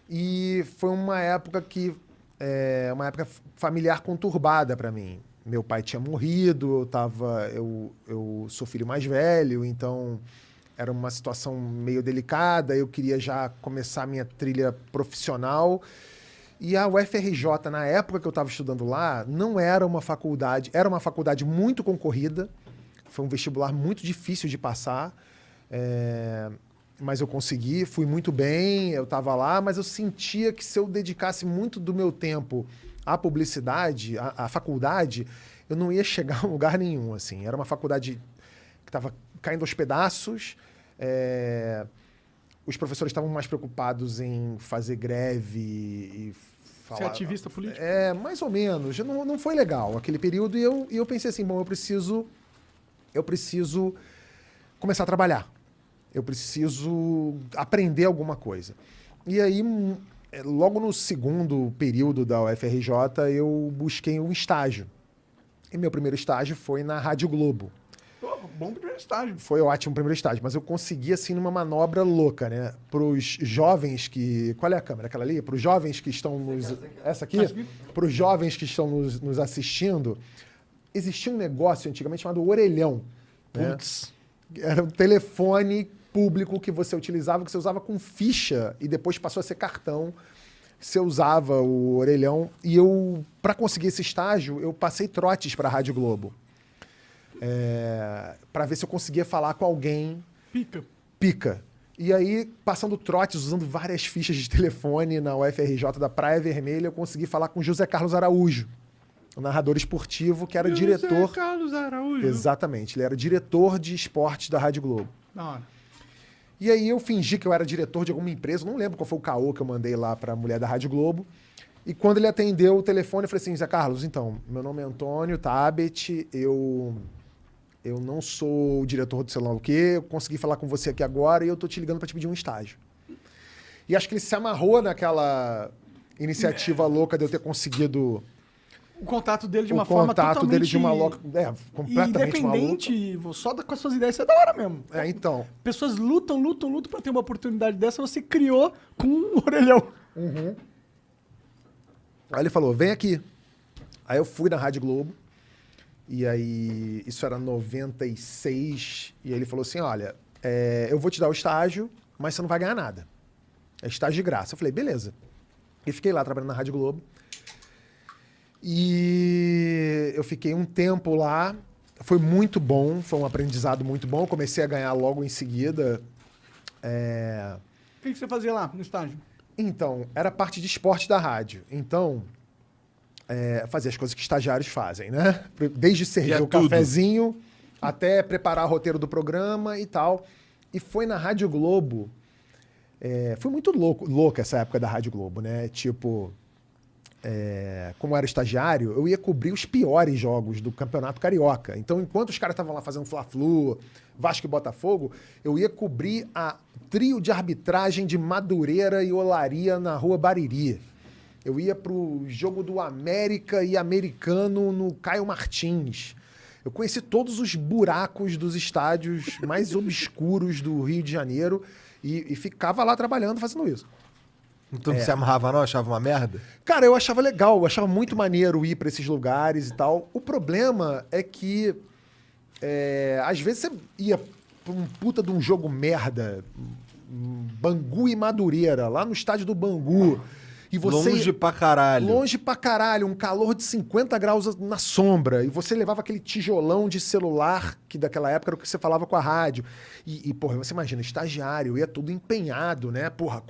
E foi uma época uma época familiar conturbada para mim. Meu pai tinha morrido, eu sou filho mais velho, então era uma situação meio delicada. Eu queria já começar a minha trilha profissional. E a UFRJ, na época que eu estava estudando lá, não era uma faculdade, era uma faculdade muito concorrida, foi um vestibular muito difícil de passar, mas eu consegui, fui muito bem, eu estava lá, mas eu sentia que se eu dedicasse muito do meu tempo à publicidade, à faculdade, eu não ia chegar a lugar nenhum, assim. Era uma faculdade que estava caindo aos pedaços, os professores estavam mais preocupados em fazer greve e falar... Ser ativista político? Mais ou menos. Não foi legal aquele período. E eu pensei assim, bom, eu preciso começar a trabalhar. Eu preciso aprender alguma coisa. E aí, logo no segundo período da UFRJ, eu busquei um estágio. E meu primeiro estágio foi na Rádio Globo. Bom primeiro estágio. Foi ótimo o primeiro estágio, mas eu consegui, assim, numa manobra louca, né? Para os jovens que... Qual é a câmera? Aquela ali? Para os jovens que estão nos... Essa aqui? Para os jovens que estão nos assistindo, existia um negócio antigamente chamado orelhão. Putz. Né? Era um telefone público que você usava com ficha e depois passou a ser cartão. Você usava o orelhão. E eu, para conseguir esse estágio, eu passei trotes para a Rádio Globo. Para ver se eu conseguia falar com alguém. Pica. E aí, passando trotes, usando várias fichas de telefone na UFRJ da Praia Vermelha, eu consegui falar com José Carlos Araújo, o narrador esportivo, que era diretor... José Carlos Araújo. Exatamente, ele era diretor de esportes da Rádio Globo. Da hora. E aí eu fingi que eu era diretor de alguma empresa, não lembro qual foi o caô que eu mandei lá para a mulher da Rádio Globo. E quando ele atendeu o telefone, eu falei assim, Zé Carlos, então, meu nome é Antônio Tabet, eu não sou o diretor do sei lá o quê, eu consegui falar com você aqui agora e eu tô te ligando para te pedir um estágio. E acho que ele se amarrou naquela iniciativa louca de eu ter conseguido... O contato dele de uma forma totalmente... O contato dele de uma louca... completamente independente, só com as suas ideias, isso é da hora mesmo. Então... Pessoas lutam pra ter uma oportunidade dessa, você criou com um orelhão. Uhum. Aí ele falou, vem aqui. Aí eu fui na Rádio Globo, e aí, isso era 96, e ele falou assim, olha, eu vou te dar o estágio, mas você não vai ganhar nada. É estágio de graça. Eu falei, beleza. E fiquei lá trabalhando na Rádio Globo. E eu fiquei um tempo lá, foi muito bom, foi um aprendizado muito bom. Eu comecei a ganhar logo em seguida. O que você fazia lá no estágio? Então, era parte de esporte da rádio. Então... fazer as coisas que estagiários fazem, né? Desde servir o cafezinho até preparar o roteiro do programa e tal. E foi na Rádio Globo. Foi muito louca essa época da Rádio Globo, né? Tipo, como eu era estagiário, eu ia cobrir os piores jogos do Campeonato Carioca. Então, enquanto os caras estavam lá fazendo Fla-Flu, Vasco e Botafogo, eu ia cobrir a trio de arbitragem de Madureira e Olaria na Rua Bariri. Eu ia pro jogo do América e Americano no Caio Martins. Eu conheci todos os buracos dos estádios mais obscuros do Rio de Janeiro e ficava lá trabalhando, fazendo isso. Então não se amarrava não? Achava uma merda? Cara, eu achava legal, eu achava muito maneiro ir para esses lugares e tal. O problema é que, às vezes, você ia pra um puta de um jogo merda, Bangu e Madureira, lá no estádio do Bangu. E você longe pra caralho. Longe pra caralho, um calor de 50 graus na sombra. E você levava aquele tijolão de celular, que daquela época era o que você falava com a rádio. Porra, você imagina, estagiário, eu ia tudo empenhado, né? Porra,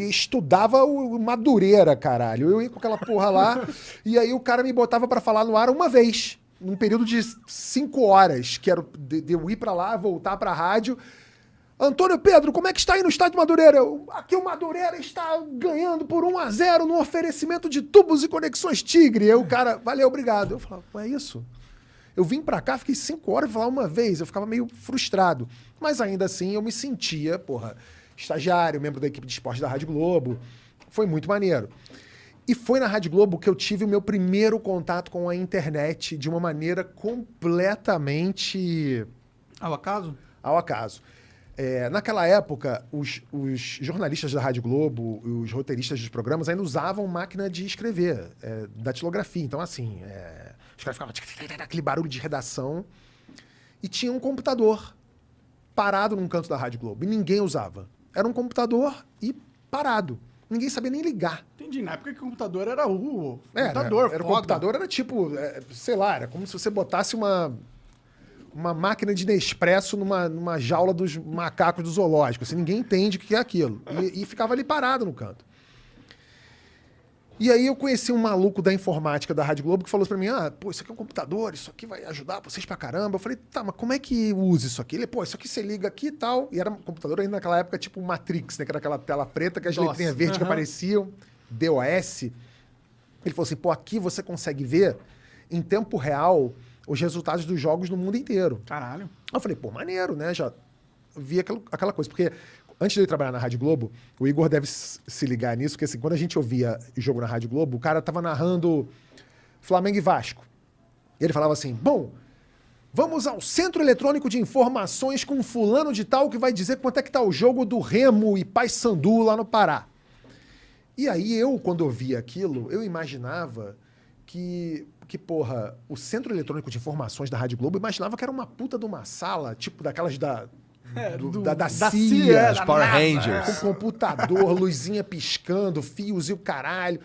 estudava o Madureira, caralho. Eu ia com aquela porra lá, e aí o cara me botava pra falar no ar uma vez, num período de 5 horas, que era de eu ir pra lá, voltar pra rádio. Antônio Pedro, como é que está aí no estádio Madureira? Aqui o Madureira está ganhando por 1-0 no oferecimento de tubos e conexões Tigre. Aí o cara, valeu, obrigado. Eu falava, é isso? Eu vim pra cá, fiquei 5 horas e falar uma vez. Eu ficava meio frustrado. Mas ainda assim eu me sentia, estagiário, membro da equipe de esporte da Rádio Globo. Foi muito maneiro. E foi na Rádio Globo que eu tive o meu primeiro contato com a internet de uma maneira completamente... Ao acaso? Ao acaso. Naquela época, os jornalistas da Rádio Globo, os roteiristas dos programas ainda usavam máquina de escrever, datilografia. Então, assim, os caras ficavam aquele barulho de redação e tinha um computador parado num canto da Rádio Globo e ninguém usava. Era um computador e parado. Ninguém sabia nem ligar. Entendi. Na época que o computador era o Computador, foda. o computador era tipo, sei lá, era como se você botasse uma máquina de Nespresso numa jaula dos macacos do zoológico. Assim, ninguém entende o que é aquilo. E ficava ali parado no canto. E aí eu conheci um maluco da informática da Rádio Globo que falou pra mim, isso aqui é um computador, isso aqui vai ajudar vocês pra caramba. Eu falei, tá, mas como é que usa isso aqui? Ele, isso aqui você liga aqui e tal. E era um computador ainda naquela época tipo Matrix, né? Que era aquela tela preta que as letrinhas verdes que apareciam, DOS. Ele falou assim, aqui você consegue ver em tempo real os resultados dos jogos no mundo inteiro. Caralho. Aí eu falei, maneiro, né? Já vi aquela coisa. Porque antes de eu trabalhar na Rádio Globo, o Igor deve se ligar nisso, porque assim, quando a gente ouvia o jogo na Rádio Globo, o cara tava narrando Flamengo e Vasco. E ele falava assim, vamos ao Centro Eletrônico de Informações com fulano de tal que vai dizer quanto é que tá o jogo do Remo e Paysandu lá no Pará. E aí quando eu via aquilo, eu imaginava que o Centro Eletrônico de Informações da Rádio Globo, eu imaginava que era uma puta de uma sala, tipo daquelas da CIA, os Power Rangers. Com computador, luzinha piscando, fios e o caralho.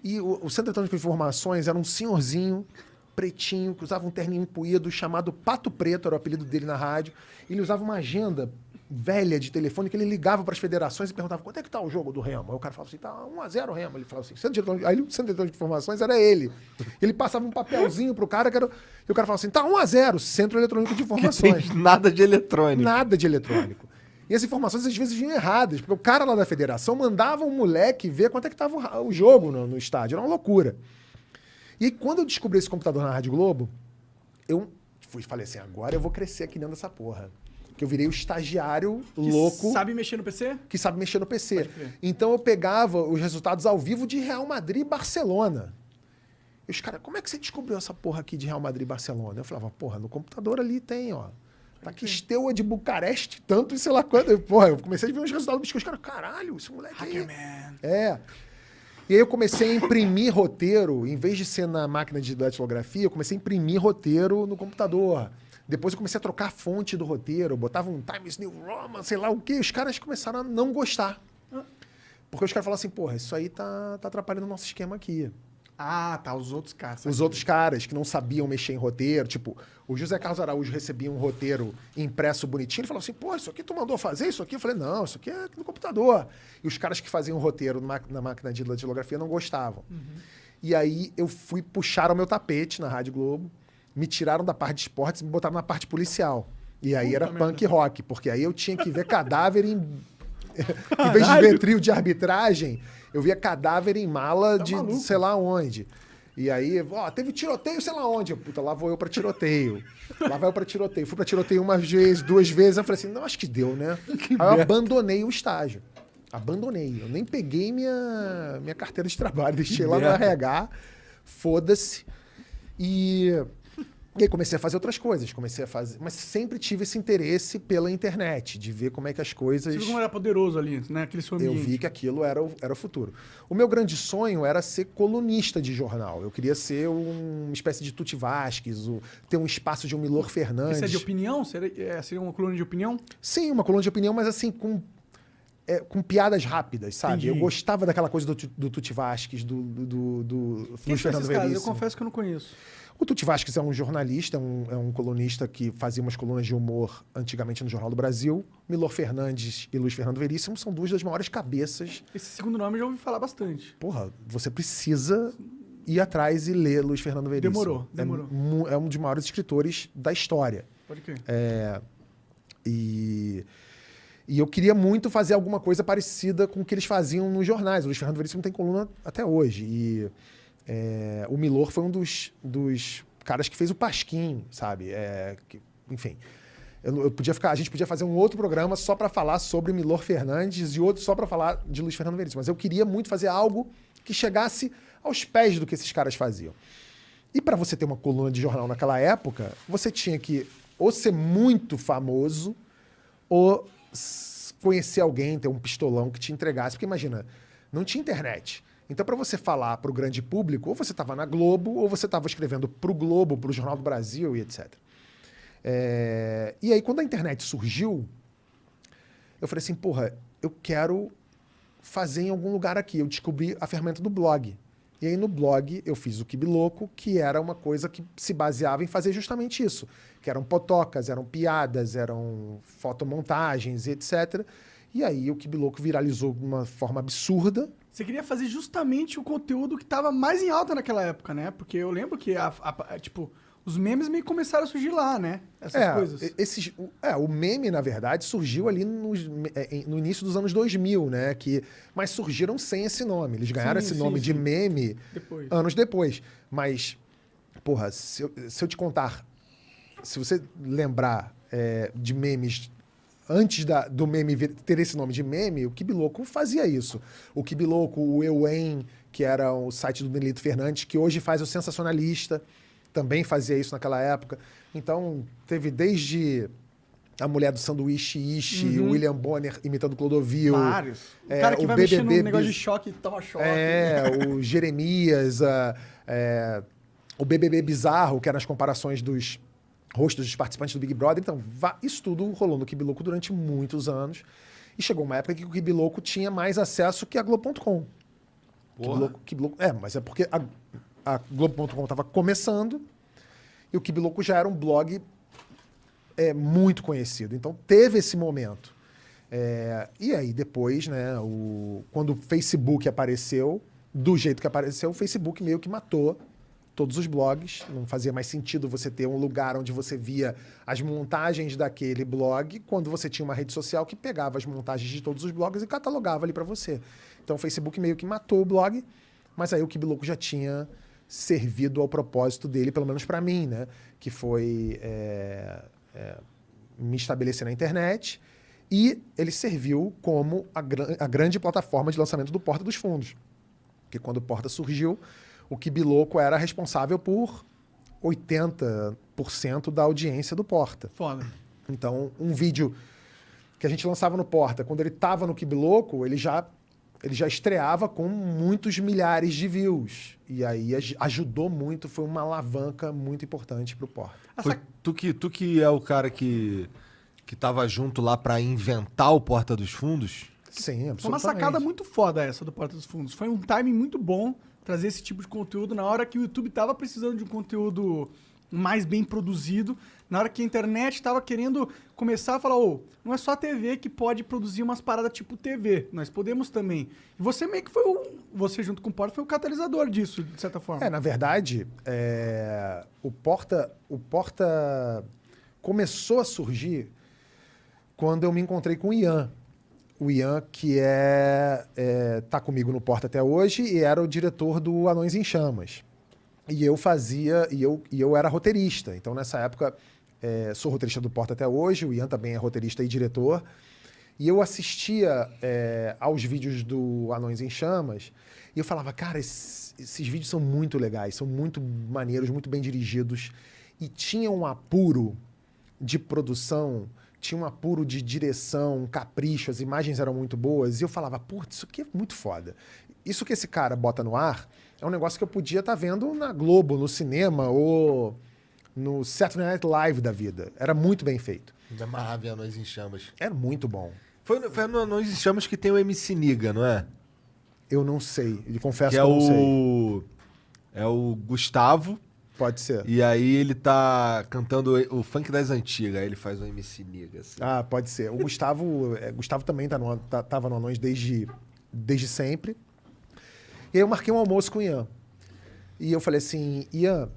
E o Centro Eletrônico de Informações era um senhorzinho pretinho, que usava um terninho empuído, chamado Pato Preto, era o apelido dele na rádio. Ele usava uma agenda velha de telefone que ele ligava para as federações e perguntava quanto é que tá o jogo do Remo. Aí o cara falava assim, tá 1-0 Remo. Ele falava assim, aí o Centro Eletrônico de Informações era ele. Ele passava um papelzinho pro cara, e o cara falava assim, tá 1-0, Centro Eletrônico de Informações. Tem nada de eletrônico. Nada de eletrônico. E as informações às vezes vinham erradas, porque o cara lá da federação mandava um moleque ver quanto é que tava o jogo no estádio. Era uma loucura. E aí, quando eu descobri esse computador na Rádio Globo, eu falei assim, agora eu vou crescer aqui dentro dessa porra. Que eu virei o estagiário louco. Que sabe mexer no PC? Que sabe mexer no PC. Então eu pegava os resultados ao vivo de Real Madrid e Barcelona. E os caras, como é que você descobriu essa porra aqui de Real Madrid e Barcelona? Eu falava, no computador ali tem, ó. Tá aqui Steaua de Bucareste, tanto e sei lá quando. Eu comecei a ver os resultados dos caras, caralho, esse moleque Hackerman. E aí eu comecei a imprimir roteiro, em vez de ser na máquina de datilografia, eu comecei a imprimir roteiro no computador. Depois eu comecei a trocar a fonte do roteiro, botava um Times New Roman, sei lá o quê. Os caras começaram a não gostar. Porque os caras falaram assim, isso aí tá atrapalhando o nosso esquema aqui. Os outros caras. Os outros caras que não sabiam mexer em roteiro, tipo, o José Carlos Araújo recebia um roteiro impresso bonitinho, ele falava assim, isso aqui tu mandou fazer isso aqui? Eu falei, não, isso aqui é no computador. E os caras que faziam o roteiro na máquina de datilografia não gostavam. E aí eu fui puxar o meu tapete na Rádio Globo, me tiraram da parte de esportes e me botaram na parte policial. E aí era punk rock, porque aí eu tinha que ver cadáver em vez de ver trio de arbitragem, eu via cadáver em mala de sei lá onde. E aí, teve tiroteio sei lá onde. Lá vou eu pra tiroteio. Lá vai eu pra tiroteio. Fui pra tiroteio uma vez, 2 vezes. Eu falei assim, não, acho que deu, né? Aí eu abandonei o estágio. Abandonei. Eu nem peguei minha carteira de trabalho. Deixei lá no RH. Foda-se. E aí comecei a fazer outras coisas. Mas sempre tive esse interesse pela internet, de ver como é que as coisas... Você viu como era poderoso ali, né? Aquele seu ambiente. Eu vi que aquilo era o futuro. O meu grande sonho era ser colunista de jornal. Eu queria ser uma espécie de Tuti Vasquez, ter um espaço de um Milor Fernandes. Isso é de opinião? Seria uma coluna de opinião? Sim, uma coluna de opinião, mas assim, com piadas rápidas, sabe? Entendi. Eu gostava daquela coisa do Tuti Vasquez, do Luiz Fernando Veríssimo. Eu confesso que eu não conheço. O Tuti Vasquez é um jornalista, é um colunista que fazia umas colunas de humor antigamente no Jornal do Brasil. Milor Fernandes e Luiz Fernando Veríssimo são 2 das maiores cabeças. Esse segundo nome eu já ouvi falar bastante. Você precisa ir atrás e ler Luiz Fernando Veríssimo. Demorou. É um dos maiores escritores da história. Pode crer. E eu queria muito fazer alguma coisa parecida com o que eles faziam nos jornais. O Luiz Fernando Veríssimo tem coluna até hoje. E o Milor foi um dos caras que fez o Pasquim, sabe? Enfim, a gente podia fazer um outro programa só para falar sobre Milor Fernandes e outro só para falar de Luiz Fernando Veríssimo. Mas eu queria muito fazer algo que chegasse aos pés do que esses caras faziam. E para você ter uma coluna de jornal naquela época, você tinha que ou ser muito famoso ou conhecer alguém, ter um pistolão que te entregasse. Porque imagina, não tinha internet. Então, para você falar para o grande público, ou você estava na Globo, ou você estava escrevendo para o Globo, para o Jornal do Brasil e etc. E aí, quando a internet surgiu, eu falei assim, porra, eu quero fazer em algum lugar aqui. Eu descobri a ferramenta do blog. E aí, no blog, eu fiz o Kibiloco, que era uma coisa que se baseava em fazer justamente isso. Que eram potocas, eram piadas, eram fotomontagens e etc. E aí, o Kibiloco viralizou de uma forma absurda. Você queria fazer justamente o conteúdo que tava mais em alta naquela época, né? Porque eu lembro que, tipo, os memes meio que começaram a surgir lá, né? Essas coisas. O meme, na verdade, surgiu ali no início dos anos 2000, né? Mas surgiram sem esse nome. Eles ganharam esse nome de meme anos depois. Mas, porra, se eu te contar, se você lembrar de memes antes do meme ter esse nome de meme, o Kibiloco fazia isso. O Kibiloco, o Euem, que era o site do Nelito Fernandes, que hoje faz o Sensacionalista, também fazia isso naquela época. Então, teve desde a mulher do sanduíche Ishi, o William Bonner imitando Clodovil. Vários. O cara que vai mexer num negócio de choque e toma choque. O Jeremias, o BBB Bizarro, que eram as comparações dos rostos dos participantes do Big Brother. Então, isso tudo rolou no Kibiloco durante muitos anos. E chegou uma época que o Kibiloco tinha mais acesso que a Globo.com. Mas é porque a Globo.com estava começando e o Kibiloco já era um blog muito conhecido. Então, teve esse momento. E aí, depois, né, quando o Facebook apareceu, do jeito que apareceu, o Facebook meio que matou todos os blogs. Não fazia mais sentido você ter um lugar onde você via as montagens daquele blog, quando você tinha uma rede social que pegava as montagens de todos os blogs e catalogava ali para você. Então, o Facebook meio que matou o blog, mas aí o Kibiloco já tinha servido ao propósito dele, pelo menos para mim, né? Que foi me estabelecer na internet, e ele serviu como a grande plataforma de lançamento do Porta dos Fundos. Porque quando o Porta surgiu, o Kibiloco era responsável por 80% da audiência do Porta. Foda. Então, um vídeo que a gente lançava no Porta, quando ele estava no Kibiloco, ele já estreava com muitos milhares de views. E aí ajudou muito, foi uma alavanca muito importante para o Porta. Foi tu que é o cara que tava junto lá para inventar o Porta dos Fundos? Sim, absolutamente. Foi uma sacada muito foda essa do Porta dos Fundos. Foi um timing muito bom trazer esse tipo de conteúdo na hora que o YouTube tava precisando de um conteúdo mais bem produzido, na hora que a internet tava querendo começar a falar, não é só a TV que pode produzir umas paradas tipo TV, nós podemos também. E você meio que você junto com o Porta foi o catalisador disso, de certa forma. Na verdade, o Porta começou a surgir quando eu me encontrei com o Ian. O Ian, que tá comigo no Porta até hoje e era o diretor do Anões em Chamas. E eu era roteirista. Então, nessa época, sou roteirista do Porta até hoje, o Ian também é roteirista e diretor. E eu assistia aos vídeos do Anões em Chamas e eu falava, cara, esses vídeos são muito legais, são muito maneiros, muito bem dirigidos. E tinha um apuro de produção, tinha um apuro de direção, um capricho, as imagens eram muito boas. E eu falava, putz, isso aqui é muito foda. Isso que esse cara bota no ar é um negócio que eu podia estar vendo na Globo, no cinema ou no Saturday Night Live da vida. Era muito bem feito. Ainda amarrava Anões em Chamas. Era muito bom. Foi no Anões em Chamas que tem o MC Niga, não é? Eu não sei. Eu confesso que é eu não sei. É o Gustavo. Pode ser. E aí ele tá cantando o funk das antigas. Aí ele faz o MC Niga. Assim. Ah, pode ser. O Gustavo também tava no Anões desde sempre. E aí eu marquei um almoço com o Ian. E eu falei assim, Ian,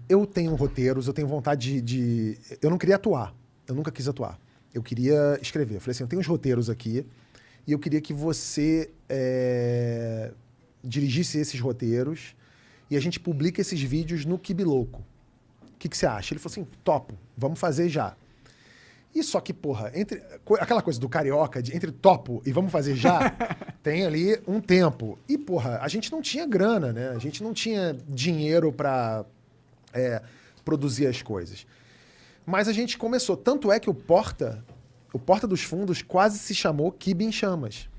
eu tenho roteiros, eu tenho vontade de... Eu não queria atuar. Eu nunca quis atuar. Eu queria escrever. Eu falei assim, eu tenho uns roteiros aqui e eu queria que você dirigisse esses roteiros e a gente publica esses vídeos no Kibiloco. O que você acha? Ele falou assim, topo, vamos fazer já. E só que, porra, aquela coisa do carioca, entre topo e vamos fazer já, tem ali um tempo. E, porra, a gente não tinha grana, né? A gente não tinha dinheiro para produzir as coisas. Mas a gente começou. Tanto é que o O Porta dos Fundos quase se chamou Kibe em Chamas.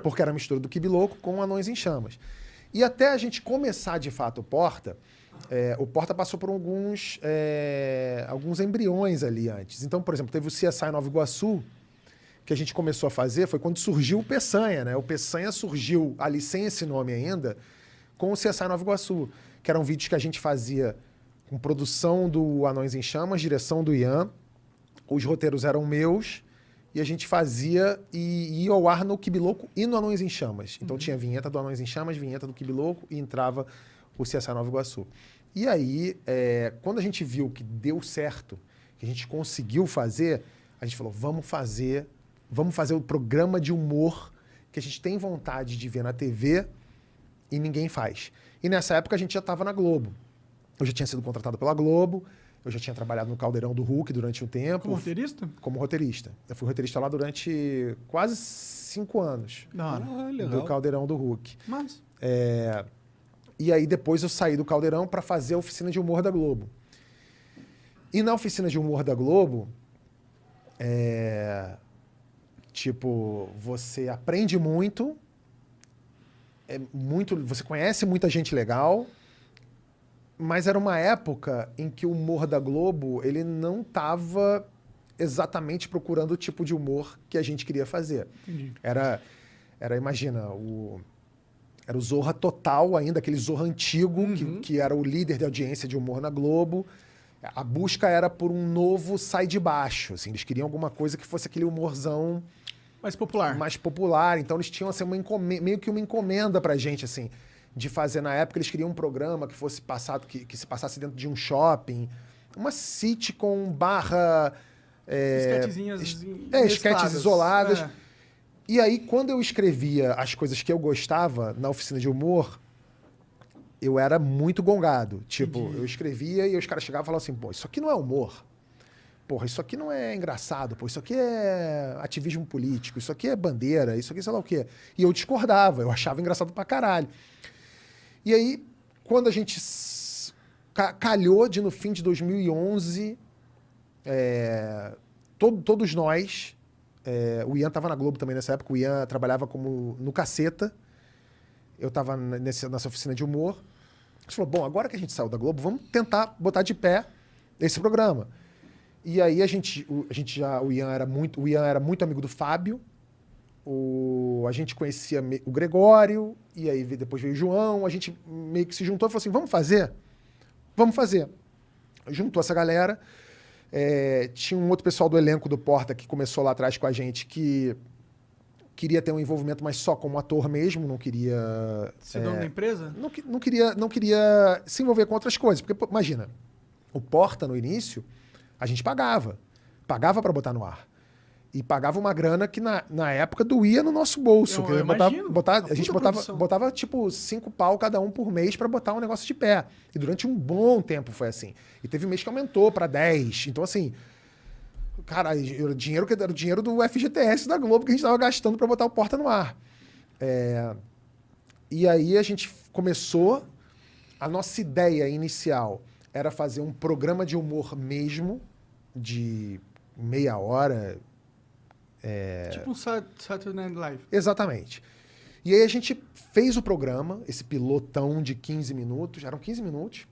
Porque era a mistura do Kibe Louco com Anões em Chamas. E até a gente começar, de fato, o Porta passou por alguns embriões ali antes. Então, por exemplo, teve o CSI Nova Iguaçu, que a gente começou a fazer, foi quando surgiu o Peçanha, né? O Peçanha surgiu ali sem esse nome ainda, com o CSI Nova Iguaçu, que eram vídeos que a gente fazia com produção do Anões em Chamas, direção do Ian, os roteiros eram meus, e a gente fazia e ia ao ar no Kibe Louco e no Anões em Chamas. Então tinha vinheta do Anões em Chamas, vinheta do Kibe Louco e entrava o CSI Nova Iguaçu. E aí, quando a gente viu que deu certo, que a gente conseguiu fazer, a gente falou, vamos fazer o programa de humor que a gente tem vontade de ver na TV e ninguém faz. E nessa época a gente já estava na Globo. Eu já tinha sido contratado pela Globo, eu já tinha trabalhado no Caldeirão do Hulk durante um tempo. Como roteirista? Como roteirista. Eu fui roteirista lá durante quase 5 anos. Legal. Do Caldeirão do Hulk. Mas... E aí depois eu saí do Caldeirão para fazer a oficina de humor da Globo. E na oficina de humor da Globo, você aprende muito, você conhece muita gente legal, mas era uma época em que o humor da Globo ele não estava exatamente procurando o tipo de humor que a gente queria fazer. Entendi. Imagina, era o Zorra Total ainda, aquele Zorra antigo, que era o líder de audiência de humor na Globo. A busca era por um novo sai de baixo. Assim, eles queriam alguma coisa que fosse aquele humorzão... Mais popular. Mais popular. Então eles tinham assim, meio que uma encomenda pra gente, assim, de fazer. Na época eles queriam um programa que fosse passado, que se passasse dentro de um shopping. Uma sitcom barra... Esquetezinhas esquetes isoladas. E aí, quando eu escrevia as coisas que eu gostava na oficina de humor, eu era muito gongado. Tipo, eu escrevia e os caras chegavam e falavam assim, pô, isso aqui não é humor. Porra, isso aqui não é engraçado. Pô, isso aqui é ativismo político. Isso aqui é bandeira. Isso aqui sei lá o quê. E eu discordava. Eu achava engraçado pra caralho. E aí, quando a gente calhou de, no fim de 2011, todos nós... o Ian estava na Globo também nessa época. O Ian trabalhava no Caceta. Eu estava nessa oficina de humor. A gente falou, bom, agora que a gente saiu da Globo, vamos tentar botar de pé esse programa. E aí o Ian era muito amigo do Fábio. A gente conhecia o Gregório. E aí depois veio o João. A gente meio que se juntou e falou assim, vamos fazer? Vamos fazer. Juntou essa galera. Tinha um outro pessoal do elenco do Porta que começou lá atrás com a gente que queria ter um envolvimento, mas só como ator mesmo, não queria... Ser dono da empresa? Não queria se envolver com outras coisas. Porque, pô, imagina, o Porta, no início, a gente pagava. Pagava para botar no ar. E pagava uma grana que, na época, doía no nosso bolso. Eu imagino. A gente botava, tipo, 5 pau cada um por mês para botar um negócio de pé. E durante um bom tempo foi assim. E teve mês que aumentou para 10. Então, assim... Cara, era o dinheiro do FGTS da Globo que a gente estava gastando para botar o Porta no ar. E aí a gente começou... A nossa ideia inicial era fazer um programa de humor mesmo, de meia hora... Tipo um Saturday Night Live. Exatamente. E aí a gente fez o programa, esse pilotão de 15 minutos, eram 15 minutos,